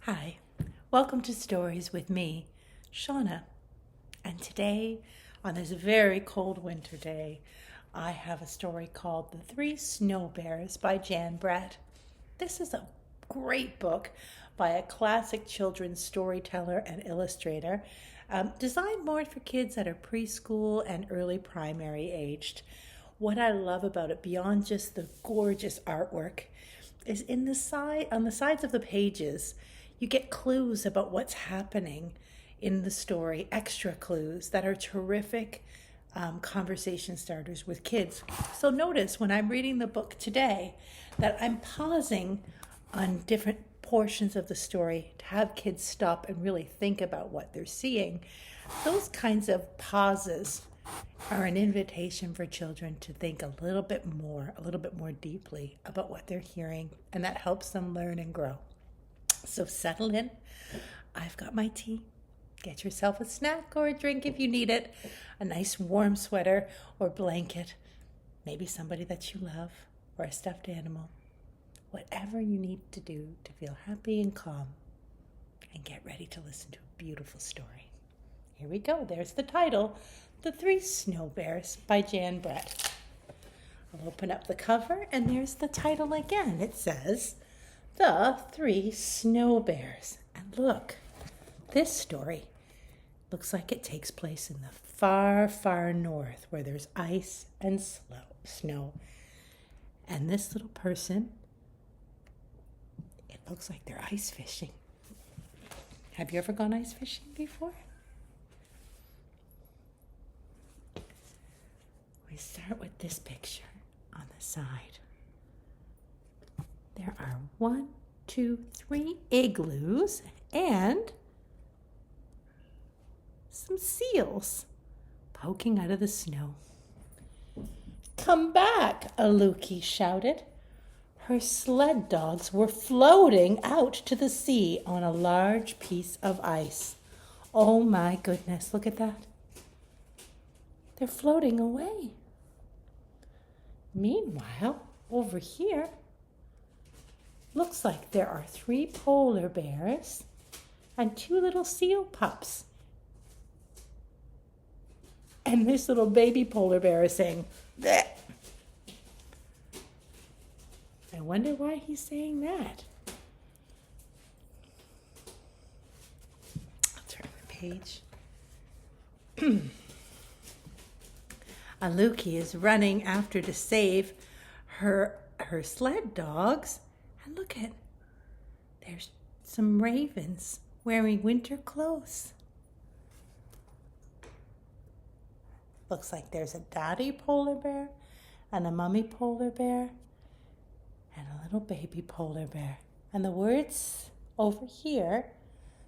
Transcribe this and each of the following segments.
Hi, welcome to Stories with me, Shonna. And today, on this very cold winter day, I have a story called The Three Snow Bears by Jan Brett. This is a great book by a classic children's storyteller and illustrator, designed more for kids that are preschool and early primary aged. What I love about it, beyond just the gorgeous artwork, is on the sides of the pages, you get clues about what's happening in the story, extra clues that are terrific conversation starters with kids. So notice when I'm reading the book today that I'm pausing on different portions of the story to have kids stop and really think about what they're seeing. Those kinds of pauses are an invitation for children to think a little bit more deeply about what they're hearing, and that helps them learn and grow. So settle in. I've got my tea. Get yourself a snack or a drink if you need it, a nice warm sweater or blanket, maybe somebody that you love or a stuffed animal. Whatever you need to do to feel happy and calm, and get ready to listen to a beautiful story. Here we go. There's the title, The Three Snow Bears by Jan Brett. I'll open up the cover and there's the title again. It says, The Three Snow Bears. And look, this story looks like it takes place in the far, far north where there's ice and snow. And this little person, it looks like they're ice fishing. Have you ever gone ice fishing before? We start with this picture on the side. There are 1, 2, 3 igloos and some seals poking out of the snow. Come back, Aluki shouted. Her sled dogs were floating out to the sea on a large piece of ice. Oh my goodness, look at that. They're floating away. Meanwhile, over here, looks like there are 3 polar bears and 2 little seal pups. And this little baby polar bear is saying, bleh. I wonder why he's saying that. I'll turn the page. Aluki is running after to save her sled dogs. And look at, there's some ravens wearing winter clothes. Looks like there's a daddy polar bear and a mummy polar bear and a little baby polar bear. And the words over here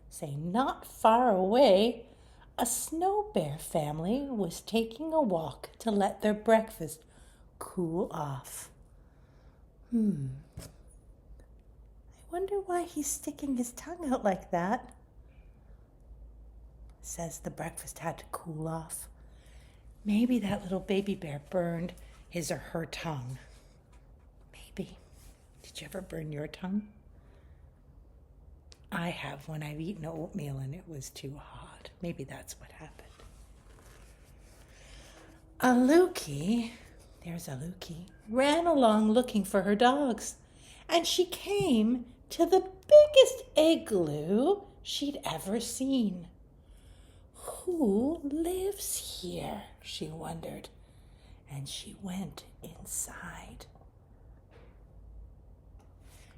say, not far away, a snow bear family was taking a walk to let their breakfast cool off. I wonder why he's sticking his tongue out like that. Says the breakfast had to cool off. Maybe that little baby bear burned his or her tongue. Maybe. Did you ever burn your tongue? I have when I've eaten oatmeal and it was too hot. Maybe that's what happened. There's Aluki, ran along looking for her dogs. And she came to the biggest igloo she'd ever seen. Who lives here? She wondered, and she went inside.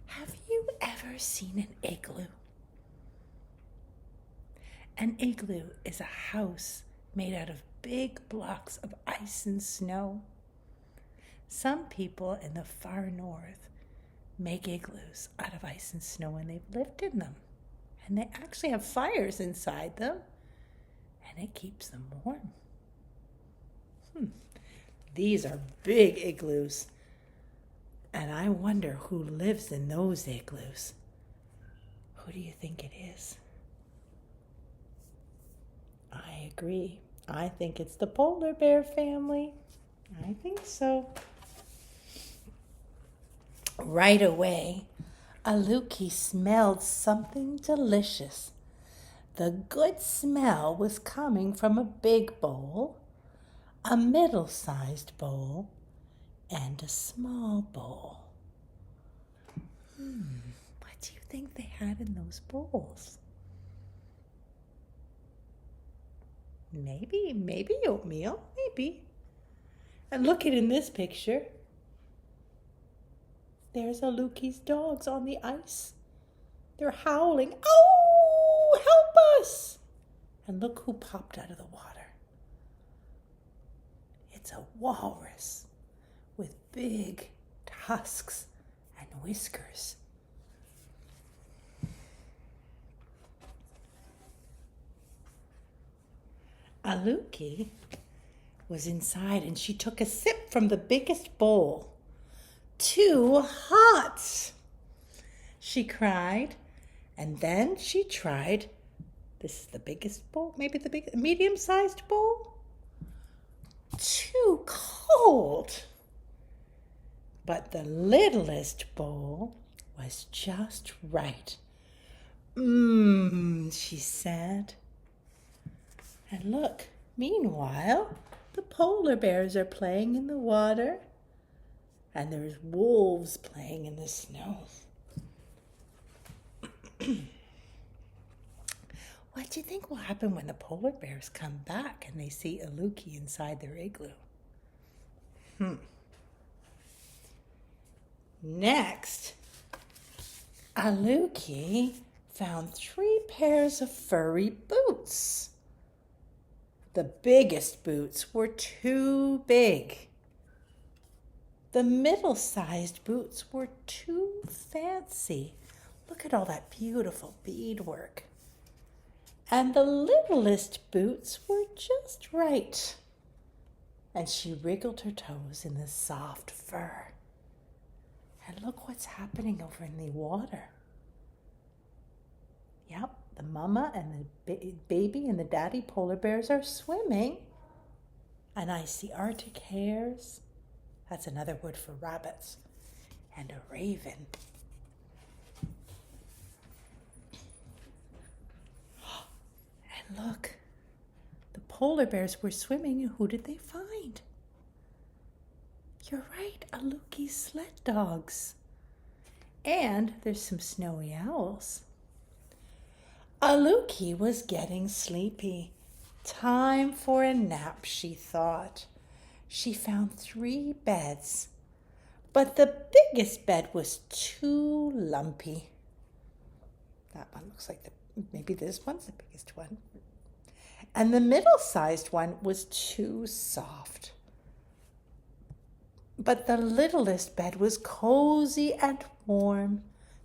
Have you ever seen an igloo? An igloo is a house made out of big blocks of ice and snow. Some people in the far north make igloos out of ice and snow, and they've lived in them. And they actually have fires inside them, and it keeps them warm. These are big igloos, and I wonder who lives in those igloos. Who do you think it is? I agree. I think it's the polar bear family. I think so. Right away, Aluki smelled something delicious. The good smell was coming from a big bowl, a middle-sized bowl, and a small bowl. What do you think they had in those bowls? Maybe oatmeal, maybe. And look at in this picture. There's Aluki's dogs on the ice. They're howling, "Oh, help us!" And look who popped out of the water. It's a walrus with big tusks and whiskers. Aluki was inside and she took a sip from the biggest bowl. "Too hot!" she cried. And then she tried, this is the biggest bowl, maybe the medium-sized bowl. "Too cold!" But the littlest bowl was just right. She said. And look, meanwhile, the polar bears are playing in the water, and there's wolves playing in the snow. What do you think will happen when the polar bears come back and they see Aluki inside their igloo? Next, Aluki found 3 pairs of furry boots. The biggest boots were too big. The middle-sized boots were too fancy. Look at all that beautiful beadwork. And the littlest boots were just right. And she wriggled her toes in the soft fur. And look what's happening over in the water. Yep, the mama and the baby and the daddy polar bears are swimming. And I see Arctic hares. That's another word for rabbits. And a raven. And look, the polar bears were swimming, and who did they find? You're right, Aluki's sled dogs. And there's some snowy owls. Aluki was getting sleepy. Time for a nap, she thought. She found 3 beds, but the biggest bed was too lumpy. That one looks like maybe this one's the biggest one. And the middle-sized one was too soft. But the littlest bed was cozy and warm.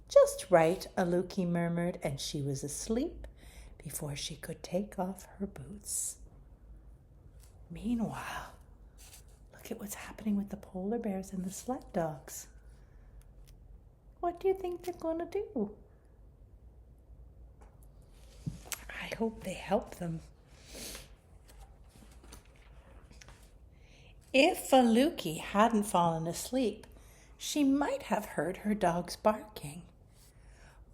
Just right, Aluki murmured, and she was asleep before she could take off her boots. Meanwhile, look at what's happening with the polar bears and the sled dogs. What do you think they're going to do? I hope they help them. If Aluki hadn't fallen asleep, she might have heard her dogs barking.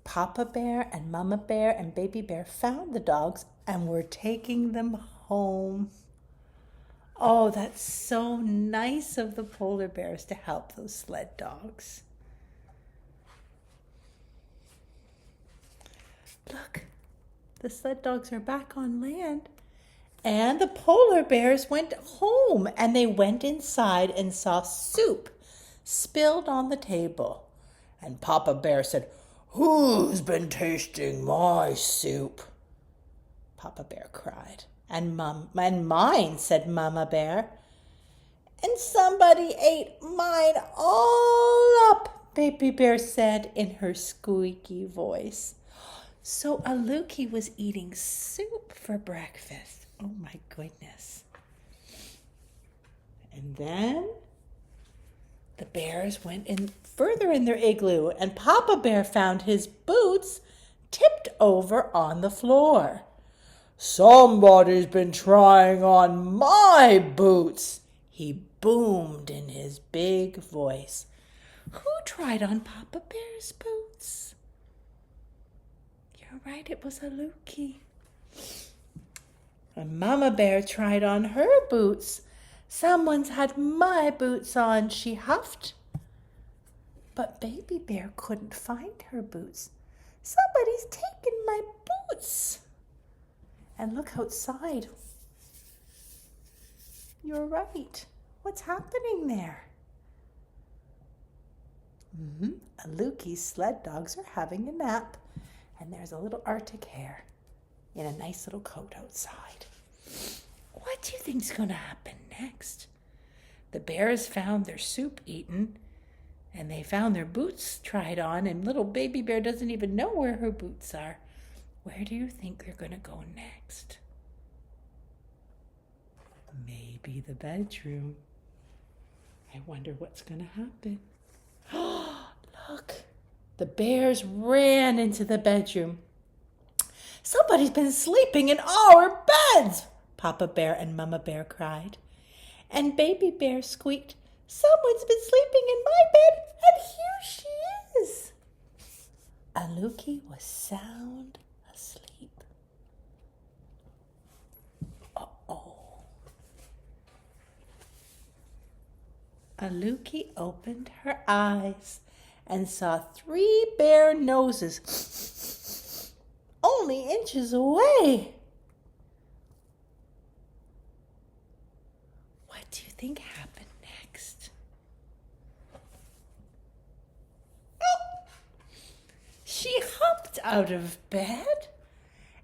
Papa Bear and Mama Bear and Baby Bear found the dogs and were taking them home. Oh, that's so nice of the polar bears to help those sled dogs. Look, the sled dogs are back on land. And the polar bears went home, and they went inside and saw soup spilled on the table. And Papa Bear said, "Who's been tasting my soup?" Papa Bear cried. And mine, said Mama Bear. And somebody ate mine all up, Baby Bear said in her squeaky voice. So Aluki was eating soup for breakfast. Oh my goodness. And then the bears went in further in their igloo, and Papa Bear found his boots tipped over on the floor. "Somebody's been trying on my boots," he boomed in his big voice. Who tried on Papa Bear's boots? You're right, it was Aluki. And Mama Bear tried on her boots. Someone's had my boots on, she huffed. But Baby Bear couldn't find her boots. Somebody's taken my boots. And look outside. You're right. What's happening there? Aluki's sled dogs are having a nap. And there's a little Arctic hare in a nice little coat outside. What do you think's going to happen next? The bears found their soup eaten, and they found their boots tried on, and little Baby Bear doesn't even know where her boots are. Where do you think they're going to go next? Maybe the bedroom. I wonder what's going to happen. Oh, look. The bears ran into the bedroom. Somebody's been sleeping in our beds, Papa Bear and Mama Bear cried. And Baby Bear squeaked, someone's been sleeping in my bed, and here she is. Aluki was sound asleep. Uh-oh. Aluki opened her eyes and saw 3 bare noses only inches away. What do you think happened next? Oh! She hopped out of bed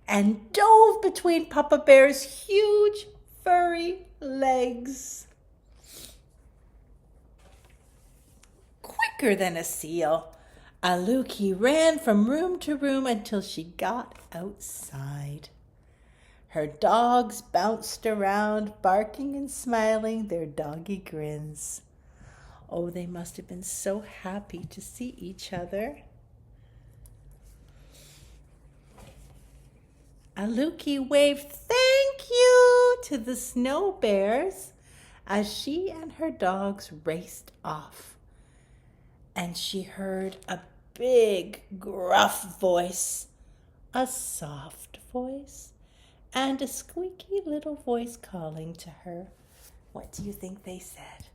and dove between Papa Bear's huge furry legs. Quicker than a seal, Aluki ran from room to room until she got outside. Her dogs bounced around, barking and smiling their doggy grins. Oh, they must have been so happy to see each other. Aluki waved thank you to the snow bears as she and her dogs raced off. And she heard a big, gruff voice, a soft voice, and a squeaky little voice calling to her. What do you think they said?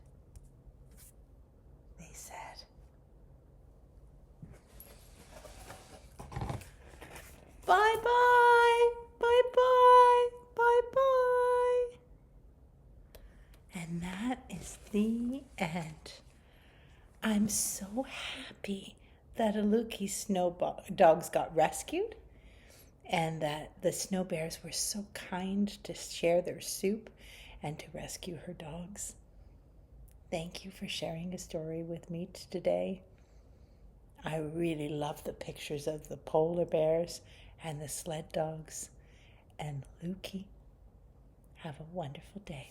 They said, bye-bye, bye-bye, bye-bye. And that is the end. I'm so happy that Aluki's snow dogs got rescued and that the snow bears were so kind to share their soup and to rescue her dogs. Thank you for sharing a story with me today. I really love the pictures of the polar bears and the sled dogs. And Aluki, have a wonderful day.